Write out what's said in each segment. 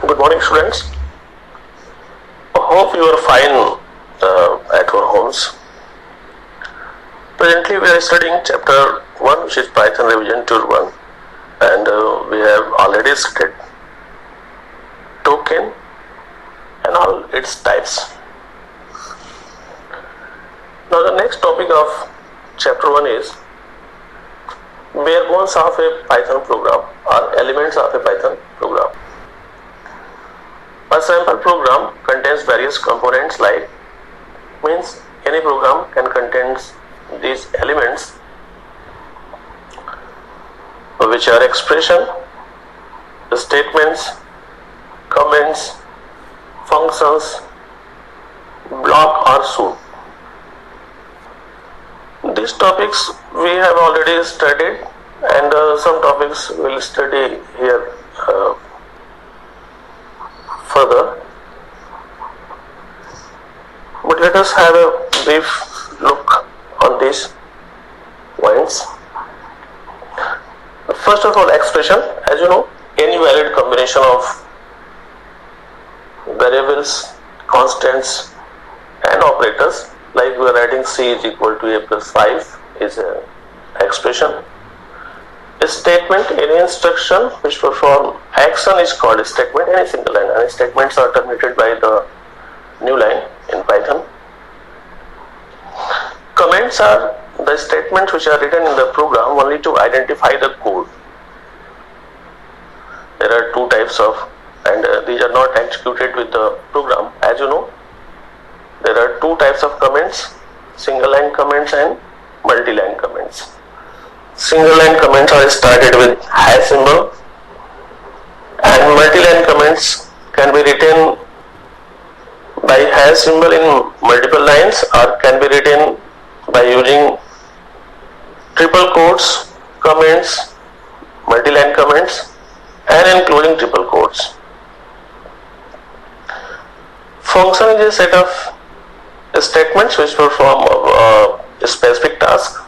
Good morning, students. Hope you are fine at your homes. Presently, we are studying chapter 1, which is Python Revision Tool 1, and we have already studied token and all its types. Now, the next topic of chapter 1 is bare bones of a Python program or elements of a Python program. A sample program contains various components means any program can contain these elements which are expression, statements, comments, functions, block or suit. These topics we have already studied, and some topics we will study here further. But let us have a brief look on these points. First of all, expression. As you know, any valid combination of variables, constants and operators, like we are writing c is equal to a plus 5 is an expression. A statement, any instruction which perform action is called a statement. Any single line, and statements are terminated by the new line in Python. Comments are the statements which are written in the program only to identify the code. There are two types of, and these are not executed with the program. As you know, there are two types of comments: single line comments and multi-line comments. Single line comments are started with hash symbol, and multi-line comments can be written by hash symbol in multiple lines, or can be written by using triple quotes comments, multi-line comments, and including triple quotes. Function is a set of statements which perform a specific task.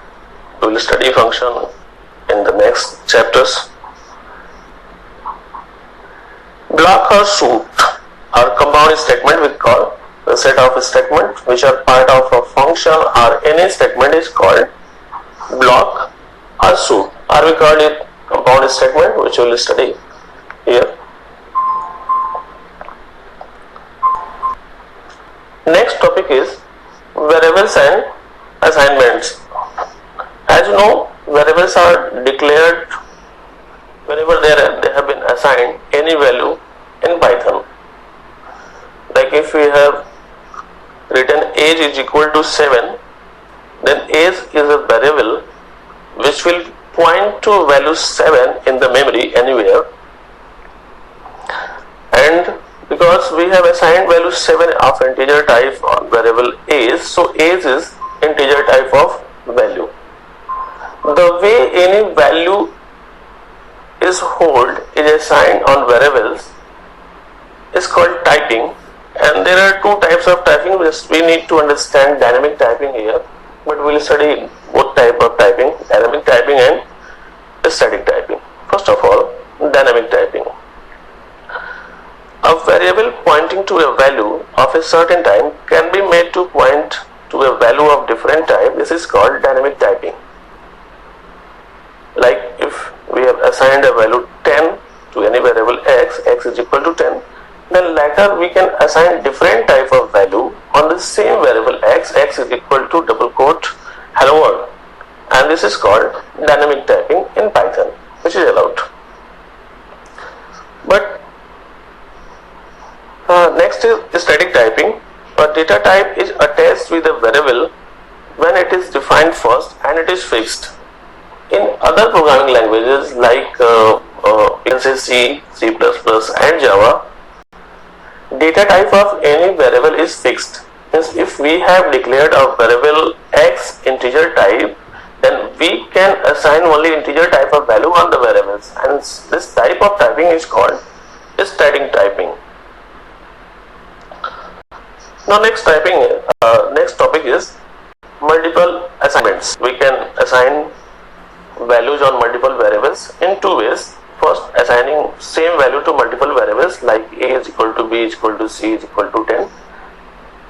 We will study function in the next chapters. Block or suit or compound statement we call the set of statements which are part of a function or any statement is called block or suit, or we call it compound statement, which we will study here. Next topic is variables and assignments. As you know, variables are declared whenever they have been assigned any value in Python. Like if we have written age is equal to 7, then age is a variable which will point to value 7 in the memory anywhere. And because we have assigned value 7 of integer type on variable age, so age is integer type of value. The way any value is held is assigned on variables is called typing, and there are two types of typing. We need to understand dynamic typing here, but we will study both type of typing, dynamic typing and static typing. First of all, dynamic typing. A variable pointing to a value of a certain type can be made to point to a value of different type. This is called dynamic typing. Like if we have assigned a value 10 to any variable x is equal to 10, then later we can assign different type of value on the same variable x is equal to double quote hello world, and this is called dynamic typing in Python, which is allowed. But next is static typing. A data type is attached with a variable when it is defined first and it is fixed. In other programming languages like you can say C, C++ and Java, data type of any variable is fixed. Means if we have declared a variable x integer type, then we can assign only integer type of value on the variables, and this type of typing is called static typing. Now next topic is multiple assignments. We can assign values on multiple variables in two ways. First, assigning same value to multiple variables like A is equal to B is equal to C is equal to 10.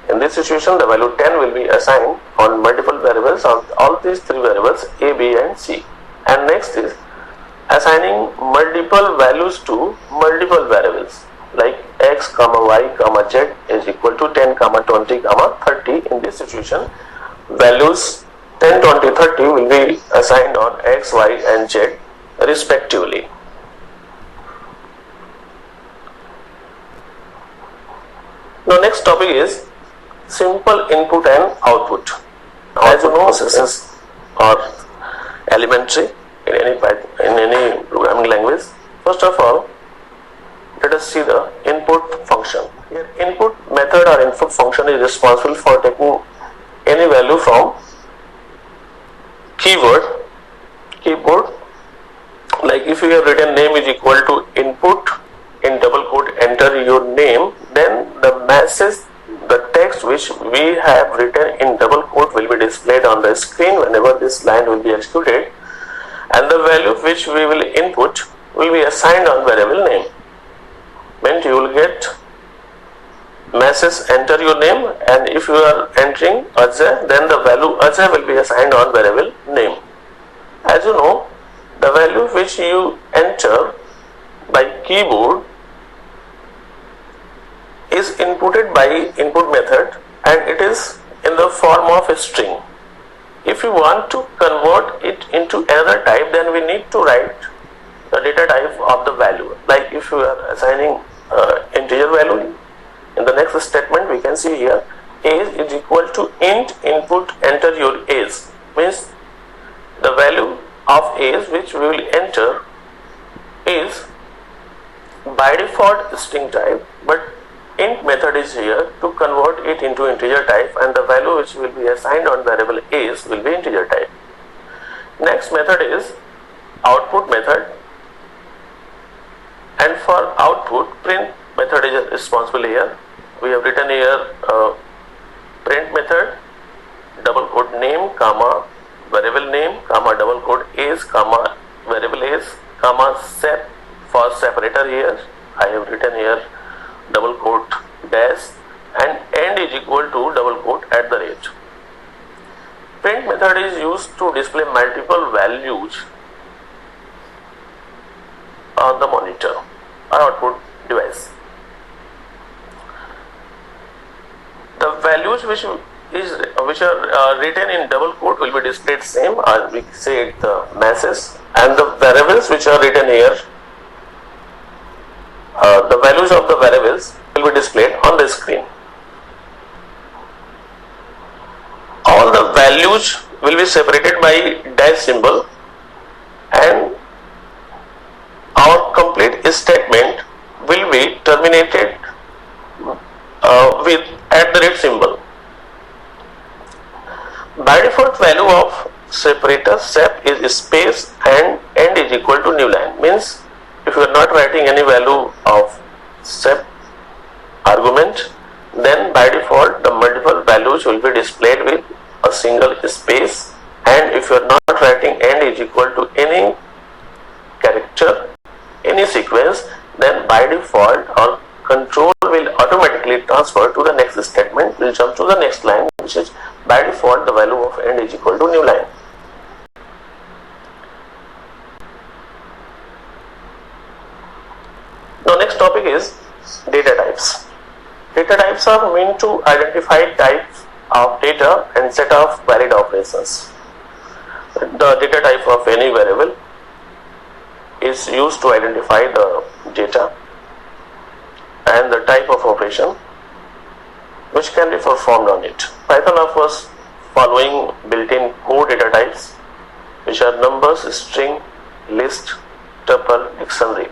In this situation, the value 10 will be assigned on multiple variables of all these three variables A, B and C. And next is assigning multiple values to multiple variables like x, y, z is equal to 10, 20, 30. In this situation, values 10, 20, 30 will be assigned on x, y and z respectively. Now next topic is simple input and output. As you know, processes are elementary in any programming language. First of all, let us see the input function. Here, input method or input function is responsible for taking any value from keyboard. Like if you have written name is equal to input, in double quote enter your name, then the message, the text which we have written in double quote will be displayed on the screen whenever this line will be executed, and the value which we will input will be assigned on variable name. Meant you will get message enter your name, and if you are entering Ajay, then the value Ajay will be assigned on variable name. As you know, the value which you enter by keyboard is inputted by input method and it is in the form of a string. If you want to convert it into another type, then we need to write the data type of the value. Like if you are assigning integer value, in the next statement we can see here age is equal to int input enter your age, means the value of age which we will enter is by default string type, but int method is here to convert it into integer type, and the value which will be assigned on variable age will be integer type. Next method is output method, and for output print method is responsible here. We have written here print method double quote name comma variable name comma double quote age comma variable age comma sep. For separator here I have written here double quote dash and end is equal to double quote at the rate. Print method is used to display multiple values on the monitor or output device. The values which are written in double quote will be displayed same, as we say the message, and the variables which are written here, the values of the variables will be displayed on the screen. All the values will be separated by dash symbol, and our complete statement will be terminated with at the rate symbol. By default value of separator sep is space and end is equal to new line, means if you are not writing any value of sep argument, then by default the multiple values will be displayed with a single space, and if you are not writing end is equal to any character, any sequence, then by default our control will automatically transfer to the next statement, will jump to the next line, which is by default the value of end is equal to new line. Now next topic is data types. Data types are meant to identify types of data and set of valid operations. The data type of any variable is used to identify the data and the type of operation which can be performed on it. Python offers following built-in core data types, which are numbers, string, list, tuple, dictionary,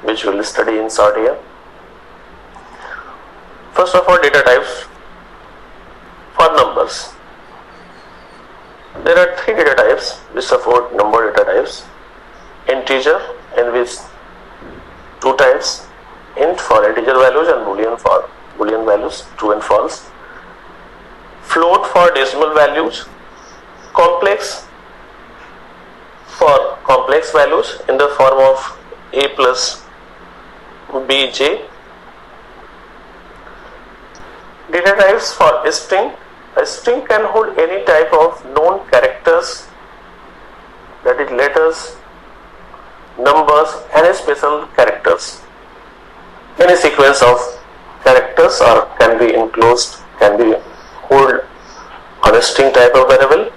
which we will study in short here. First of all, data types for numbers. There are three data types which support number data types. Integer, in which two types, int for integer values and boolean for boolean values, true and false. Float for decimal values. Complex for complex values in the form of a plus bj, Data types for a string. A string can hold any type of known characters, that is letters, numbers, and special characters. Any sequence of characters can be enclosed, can be held on a string type of variable.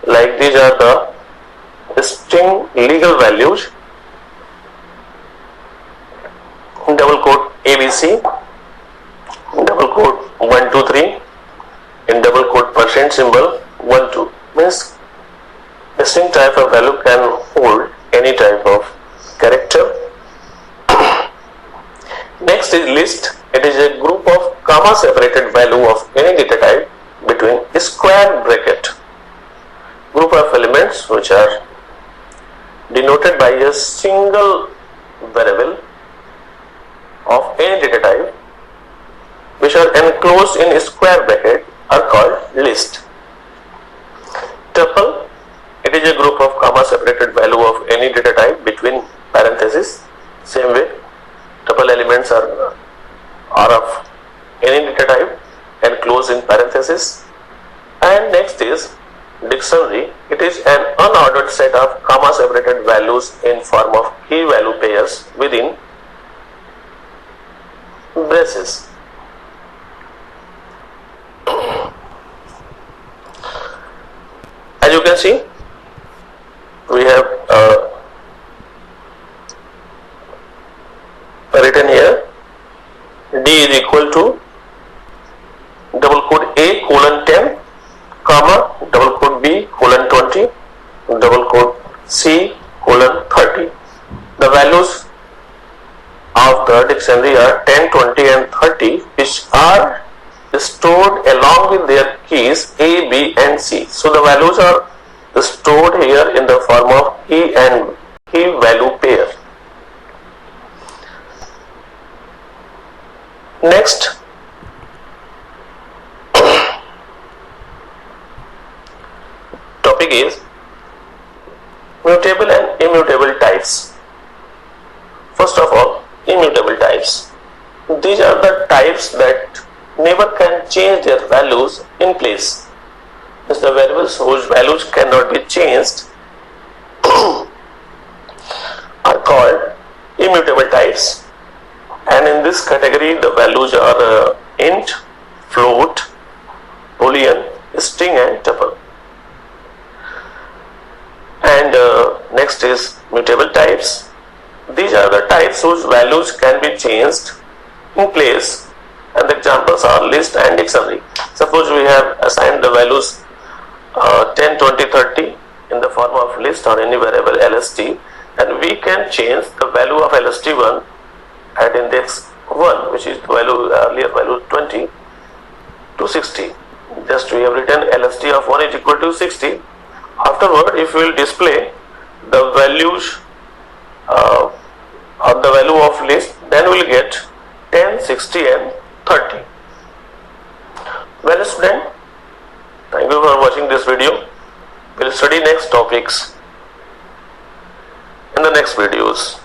Like these are the string legal values in double quote ABC, in double quote 123, in double quote percent symbol 12. Means a string type of value can hold any type of character. Next is list. It is a group of comma separated value of any data type between a square bracket. Group of elements which are denoted by a single variable of any data type which are enclosed in a square bracket are called list. Tuple. It is a group of comma separated value of any data type between parentheses. Same way, tuple elements are of any data type enclosed in parentheses. And next is dictionary. It is an unordered set of comma separated values in form of key value pairs within braces. As you can see, we have written here D is equal to double quote A colon 10 comma double quote B colon 20 double quote C colon 30. The values of the dictionary are 10, 20 and 30, which are stored along with their keys A, B and C. So the values are stored here in the form of key and key value pair. Next, topic is mutable and immutable types. First of all, immutable types. These are the types that never can change their values in place. As the variables whose values cannot be changed are called immutable types. And in this category, the values are int, float, boolean, string and tuple. And next is mutable types. These are the types whose values can be changed in place, and the examples are list and dictionary. Suppose we have assigned the values 10, 20, 30 in the form of list or any variable LST, and we can change the value of LST1 at index 1, which is the value earlier value 20, to 60. Just we have written LST of 1 is equal to 60. Afterward, if we will display the values or the value of list, then we will get 10, 60 and 30. Well student, thank you for watching this video. We will study next topics in the next videos.